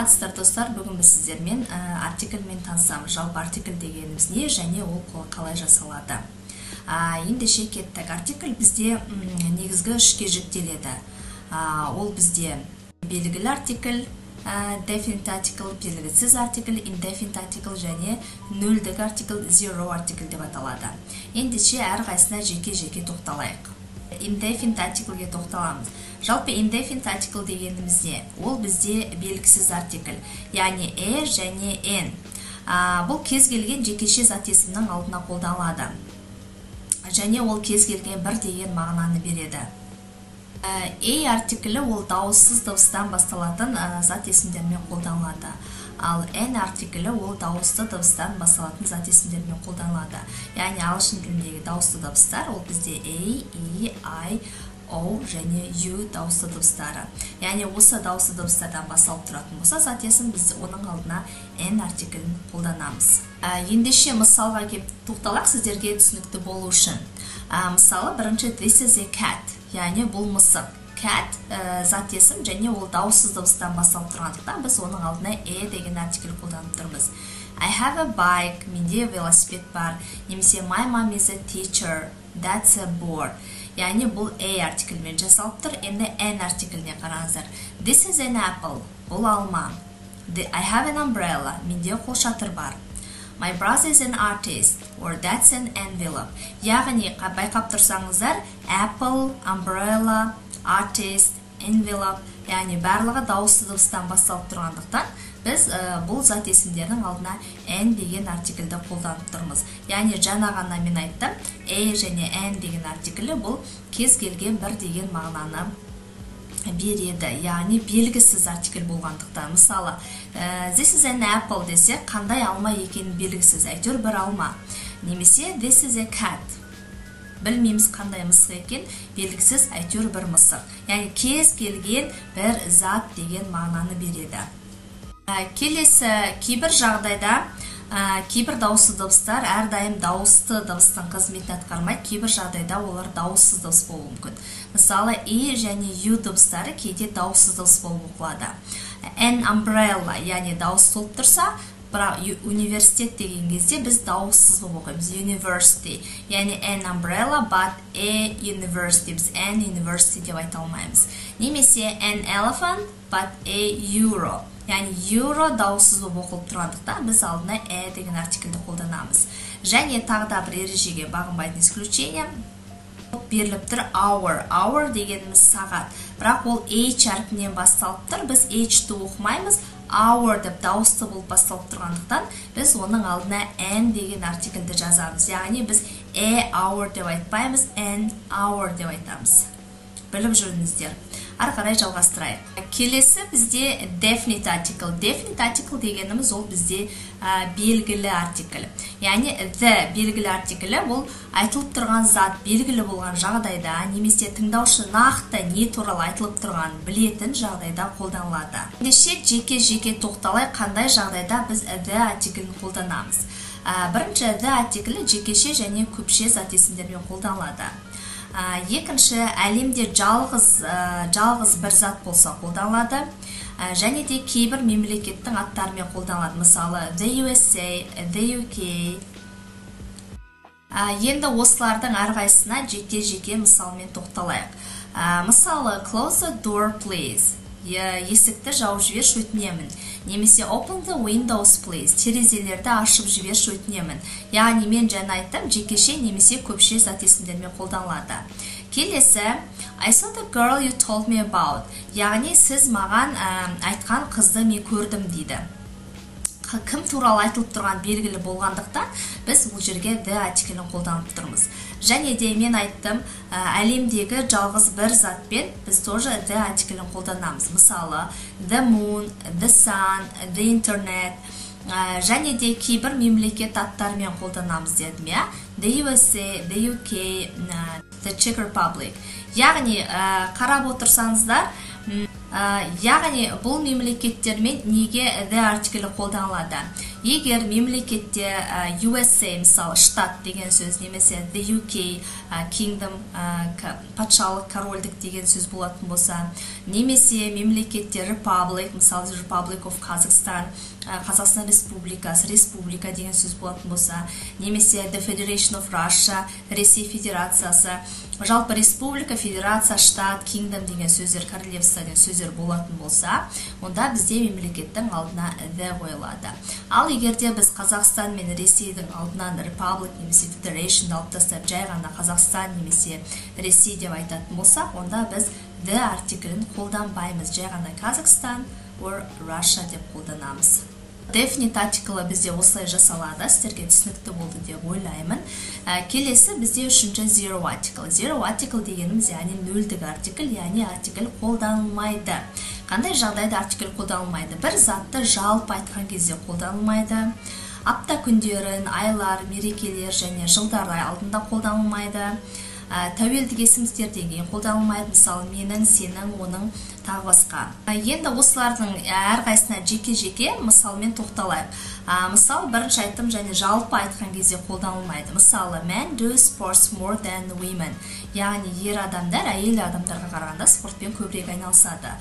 саламатсыздар достар, бүгін біз сіздермен артикльмен танысамыз. Жалпы артикль дегеніміз не және ол қалай жасалады. Ендеше кеттік. Артикль бізде негізгі үшке жіктеледі. Ол бізде белгілі артикль, definite article, белгісіз артикль, indefinite article және нөлдік артикль, zero артикль деп аталады. Ендеше әрқайсысына жеке-жеке тоқталайық. Indefinite articleге тоқталамыз. Жалпы indefinite article дегеніміз не? Ол бізде белгісіз артикль, яғни және n. Бұл кез келген жекеше зат есімнің алдына қолданылады. Және ол кез келген бір деген мағынаны береді. Артиклі ол дауыссыз дыбыстан басталатын зат есімдермен қолданылады. Ал n артиклі ол дауысты дыбыстан басталатын зат есімдермен қолданылады. Яғни ағылшын тіліндегі дауысты дыбыстар ол бізде A, E, I, O және U дауысты дыбыстары. Яғни осы дауысты дыбыстардан басталып тұратын болса, зат есім біз оның алдына n артиклін қолданамыз. Ендеше мысалға келіп тоқталақ сіздерге түсінікті болу үшін. Мысалы, бірінші this is a cat, яғни бұл мысық. Cat зат есім және ол дауыссыз дыбыстан басталып тұрғандықтан біз оның алдына деген артикль қолданып тұрмыз. I have a bike, менде велосипед бар. Немесе my mom is a teacher, that's a board. Яғни бұл артикльмен жасалып тұр. Енді n артикліне қараңыздар. This is an apple, бұл алма. I have an umbrella, менде қолшатыр бар. My brother is an artist, or that's an envelope. Яғни байқап тұрсаңыздар, apple, umbrella, artist, envelope, яғни барлығы дауысты дыбыстан басталып тұрғандықтан біз бұл зат есімдердің алдына n деген артиклді қолданып тұрмыз. Яғни жаңа ғана мен айттым, және n деген артиклі бұл кез келген бір деген мағынаны береді. Яғни белгісіз артикль болғандықтан. Мысалы, this is an apple десе, қандай алма екені белгісіз, әйтеуір бір алма. Немесе this is a cat. Білмейміз қандай мысық екен, белгісіз, әйтеуір бір мысық. Яғни кез келген бір зат деген мағынаны береді. Келесі, кейбір жағдайда кейбір дауысты дыбыстар әрдайым дауысты дыбыстың қызметін атқармайды, кейбір жағдайда олар дауыссыз дыбыс болуы мүмкін. Мысалы, және U дыбыстары кейде дауыссыз дыбыс болып оқылады. An umbrella, яғни дауыс болып тұрса, бірақ университет деген кезде біз дауыссыз болып оқимыз. University, яғни an umbrella, but a university, біз an university деп айта алмаймыз. Немесе an elephant, but a euro. Яғни euro дауыссыз болып оқылып тұрғандықтан біз алдына деген артиклді қолданамыз. Және тағы да бір ережеге бағынбайтын исключение беріліп тұр hour. Hour дегеніміз сағат. Бірақ ол h әрпінен басталып тұр. Біз h-ті оқымаймыз. Hour деп дауысты болып басталып тұрғандықтан біз оның алдына n деген артиклді жазамыз. Яғни біз hour деп айтпаймыз, n hour деп айтамыз. Біліп жүріңіздер. Ары қарай жалғастырайық. Келесі бізде definite article. Definite article дегеніміз ол бізде белгілі артикль. Яғни the белгілі артиклі бұл айтылып тұрған зат белгілі болған жағдайда, немесе тыңдаушы нақты не туралы айтылып тұрған білетін жағдайда қолданылады. Ендеше жеке-жеке тоқталай қандай жағдайда біз the артиклін қолданамыз. Бірінші the артиклі жекеше және көпше зат есімдермен қолданылады. Екінші, әлемде жалғыз бір зат болса қолданылады. Және де кейбір мемлекеттің аттарымен қолданылады. Мысалы, the USA, the UK. Енді осылардың әрқайсысына жеке-жеке мысалмен тоқталайық. Мысалы, close the door, please. Есікті жауып жіберші өтінемін. Немесе open the windows, please. Терезелерді ашып жіберші өтінемін. Яғни мен жаңа айттым, жекеше немесе көпше зат есімдермен қолданылады. Келесі, I saw the girl you told me about. Яғни сіз маған айтқан қызды мен көрдім дейді. Кім туралы айтылып тұрған белгілі болғандықтан біз бұл жерге the артиклін қолданып тұрмыз. Және де мен айттым, әлемдегі жалғыз бір затпен біз тоже the артиклін қолданамыз. Мысалы, the moon, the sun, the internet. Және де кейбір мемлекет аттарымен қолданамыз дедім, я? The USA, the UK, the Czech Republic. Яғни, қарап отырсаңыздар, Яғни бұл мемлекеттермен неге the артиклі қолданылады? Егер мемлекетте USA, мысалы, штат деген сөз, немесе the UK, kingdom, патшалық, корольдік деген сөз болатын болса, немесе мемлекетте republic, мысалы, Republic of Kazakhstan, Қазақстан Республикасы, республика деген сөз болатын болса, немесе the Federation of Russia, Ресей Федерациясы, жалпы республика, федерация, штат, kingdom деген сөздер, королевство деген сөздер болатын болса, онда бізде мемлекеттің алдына the қойылады. Ал егерде біз Қазақстан мен Ресейдің алдынан republic немесе federation алып тастап, жай ғана Қазақстан немесе Ресей деп айтатын болсақ, онда біз the артиклін қолданбаймыз, жай ғана Kazakhstan or Russia деп қолданамыз. Definite артиклі бізде осылай жасалады, сіздерге түсінікті болды деп ойлаймын. Келесі бізде үшінші zero article. Zero article дегеніміз, яғни нөлдік артикль, яғни артикль қолданылмайды. Қандай жағдайда артикль қолданылмайды? Бір затты жалпы айтқан кезде қолданылмайды. Апта күндерін, айлар, мерекелер және жылдар алдында қолданылмайды. Тәуелдік есімдерден кейін қолданылмайды, мысалы менің, сенің, оның, тағы басқа. Енді осылардың әрқайсына жеке-жеке мысалмен тоқталайық. Мысалы, бірінші айттым және жалпы айтқан кезде қолданылмайды. Мысалы, men do sports more than women. Яғни ер адамдар әйел адамдарға қарағанда спортпен көбірек айналысады.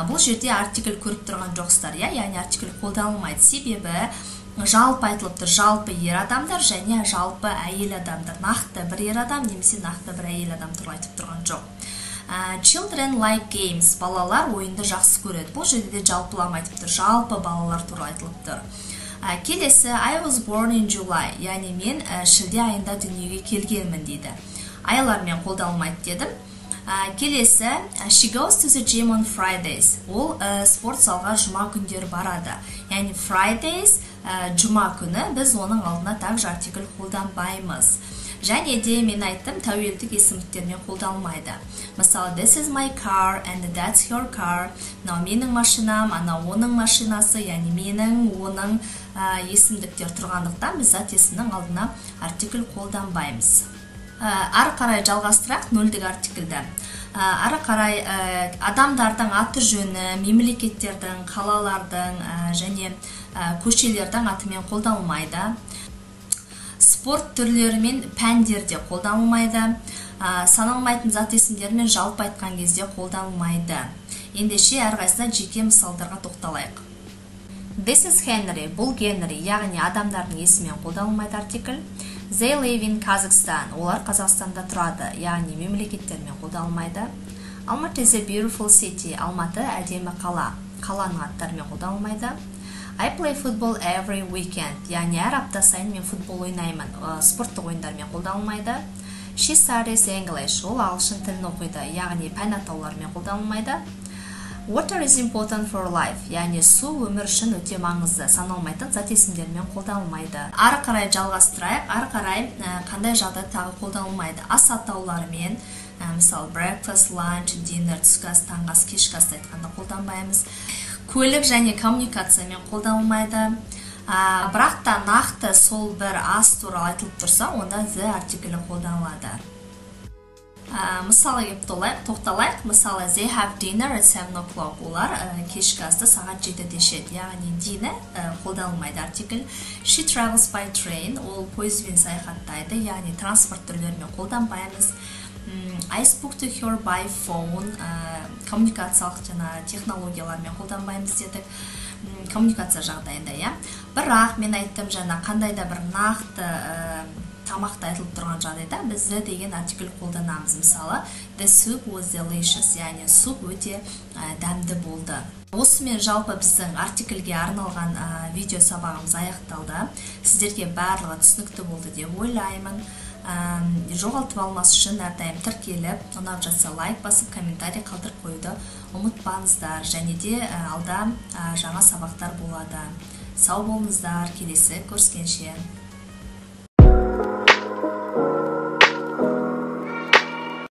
Бұл жерде артикль көріп тұрған жоқсыздар, яғни артикль қолданылмайды. Себебі жалпы айтылып тұр, жалпы ер адамдар және жалпы әйел адамдар. Нақты бір ер адам немесе нақты бір әйел адам туралы айтып тұрған жоқ. Children like games. Балалар ойынды жақсы көреді. Бұл жерде жалпылама айтып тұр, жалпы балалар туралы айтылып тұр. Келесі, I was born in July. Яғни мен шілде айында дүниеге келгенмін дейді. Айлармен қолданылмайды дедім. Келесі, she goes to the gym on Fridays. Ол спорт залға жұма күндері барады. Яғни Fridays, жұма күні біз оның алдына также артикль қолданбаймыз. Және де мен айттым, тәуелдік есімдіктермен қолданылмайды. Мысалы, this is my car and that's your car. Мынау менің машинам, анау оның машинасы, яғни менің, оның есімдіктер тұрғандықтан біз зат есімнің алдына артикль қолданбаймыз. Ары қарай жалғастырақ нөлдік артиклді. Ары қарай адамдардың аты жөні, мемлекеттердің, қалалардың және көшелердің атымен қолданылмайды. Спорт түрлері мен пәндерде қолданылмайды. Саналмайтын зат есімдермен жалпы айтқан кезде қолданылмайды. Ендеше әрқайсына жеке мысалдарға тоқталайық. This is Henry. Бұл Генри, яғни адамдардың есімімен қолданылмайды артикль. They live in Kazakhstan. Олар Қазақстанда тұрады, яғни мемлекеттермен қолданылмайды. Almaty is a beautiful city. Алматы әдемі қала. Қаланың аттарымен қолданылмайды. I play football every weekend. Яғни әр апта сайын мен футбол ойнаймын. Спорттық ойындармен қолданылмайды. She studies English. Ол ағылшын тілін оқиды, яғни пән атауларымен қолданылмайды. Water is important for life. Яғни су өмір үшін өте маңызды. Саналмайтын зат есімдермен қолданылмайды. Ары қарай жалғастырайық. Ары қарай қандай жағдай тағы қолданылмайды? Ас атауларымен, мысалы breakfast, lunch, dinner, түскі ас, таңғы ас, кешкі ас айтқанда қолданбаймыз. Көлік және коммуникациямен қолданылмайды. Бірақ та нақты сол бір ас туралы айтылып тұрса, онда the артиклі қолданылады. Мысалы тоқталайық. Мысалы, they have dinner at 7 o'clock. Олар кешкі асты сағат 7-де ішеді. Яғни dinner қолданылмайды артикль. She travels by train. Ол пойызбен саяхаттайды, яғни транспорт түрлерімен қолданбаймыз. I spoke to her by phone. Коммуникациялық жаңа технологиялармен қолданбаймыз дедік. Коммуникация жағдайында, бірақ мен айттым жаңа қандайда бір нақты тамақты айтылып тұрған жағдайда біз the деген артикль қолданамыз. Мысалы, the soup was delicious, яғни суп өте дәмді болды. Осымен жалпы біздің артикльге арналған видео сабағымыз аяқталды. Сіздерге барлығы түсінікті болды деп ойлаймын. Жоғалтып алмас үшін әрдайым тіркеліп, ұнап жатса лайк басып, комментарий қалдырып қоюды ұмытпаңыздар. Және де алда жаңа сабақтар болады. Сау болыңыздар, келесі көріскенше.